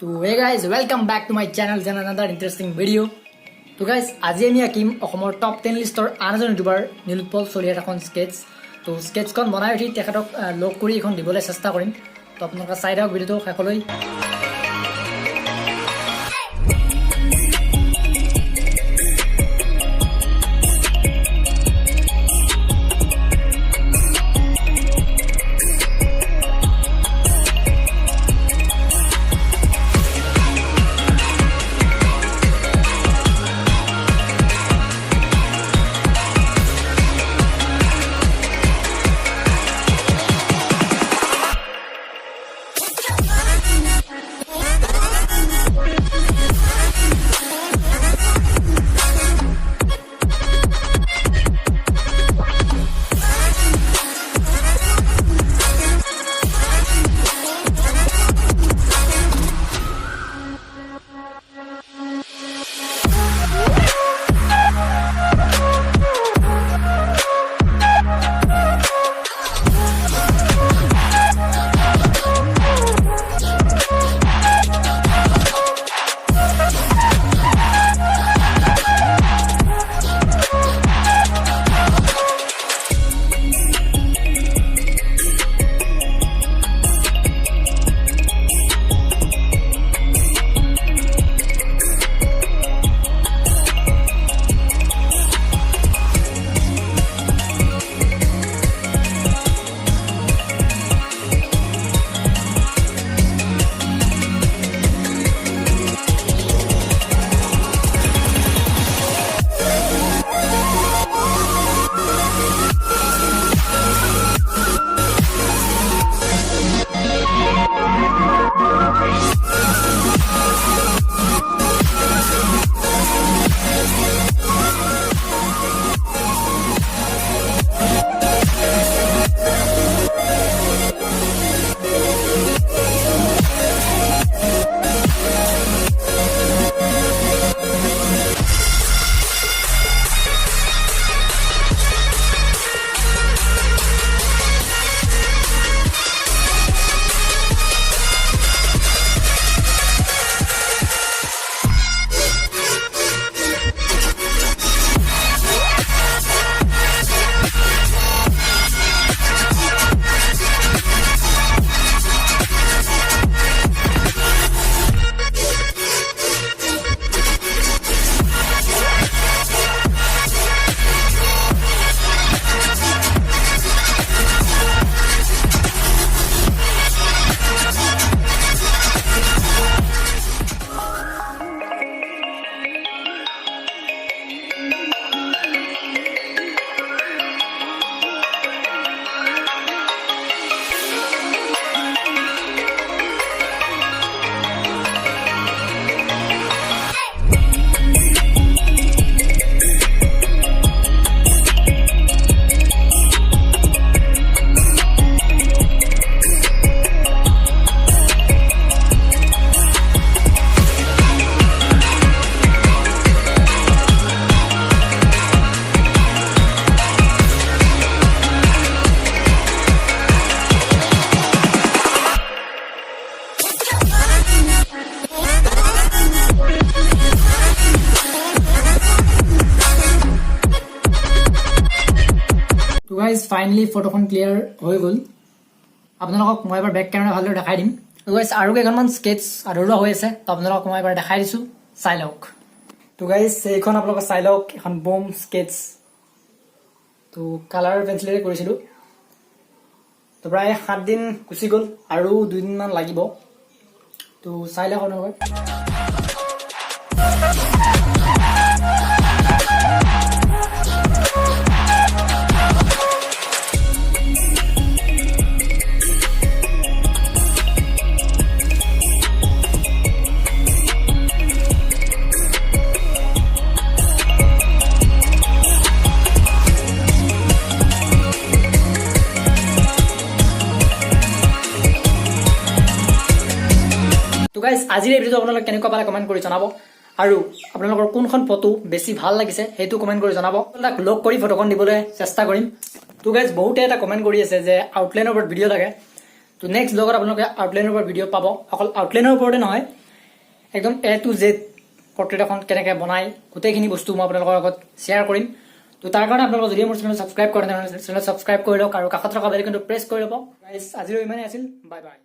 So hey guys, welcome back to my channel and another interesting video. So guys, আজি আমি আকিম অসমৰ top 10 লিষ্টৰ আনজন ইউটিউবাৰ নীলোৎপল চলিহাৰ এখন স্কেটছ। তো স্কেটছখন বনাই উঠি তেখেতক লগ কৰি এখন দিবলৈ চেষ্টা কৰিম। তো আপোনালোকে চাই থাকক ভিডিঅ'টো শেষলৈ। তো গাইজ ফাইনেলি ফটোখন ক্লিয়াৰ হৈ গ'ল। আপোনালোকক মই এবাৰ বেক কেমেৰা ভালদৰে দেখাই দিম। তো গাইজ আৰু কেইখনমান স্কেটছ আধৰুৱা হৈ আছে, তো আপোনালোকক মই এবাৰ দেখাই দিছোঁ, চাই লওক। তো গাইজ এইখন আপোনালোকে চাই লওক, এখন বোম স্কেটছ। তো কালাৰ পেঞ্চিলেৰে কৰিছিলোঁ। তো প্ৰায় 7 দিন গুচি গ'ল, আৰু 2 দিনমান লাগিব। তো চাই লওক আপোনালোকে। তো গাইজ আজিৰ এই ভিডিঅ'টো আপোনালোকে কেনেকুৱা পালে কমেণ্ট কৰি জনাব, আৰু আপোনালোকৰ কোনখন ফটো বেছি ভাল লাগিছে সেইটো কমেণ্ট কৰি জনাব। তাক লগ কৰি ফটোখন দিবলৈ চেষ্টা কৰিম। তো গাইজ বহুতে এটা কমেণ্ট কৰি আছে যে আউটলাইনৰ ওপৰত ভিডিঅ' লাগে। তো নেক্সট ব্লগত আপোনালোকে আউটলাইনৰ ওপৰত ভিডিঅ' পাব। অকল আউটলাইনৰ ওপৰতে নহয়, একদম A to Z পৰ্ট্ৰেট এখন কেনেকৈ বনায় গোটেইখিনি বস্তু মই আপোনালোকৰ আগত শ্বেয়াৰ কৰিম। তো তাৰ কাৰণে আপোনালোকে যদি মোৰ চেনেল ছাবস্ক্ৰাইব কৰে তেনেহ'লে চেনেল ছাবস্ক্ৰাইব কৰি লওক আৰু কাষত থকা বেল আইকনটো প্ৰেছ কৰি ল'ব। গাইজ আজিলৈ ইমানেই আছিল, বাই বাই।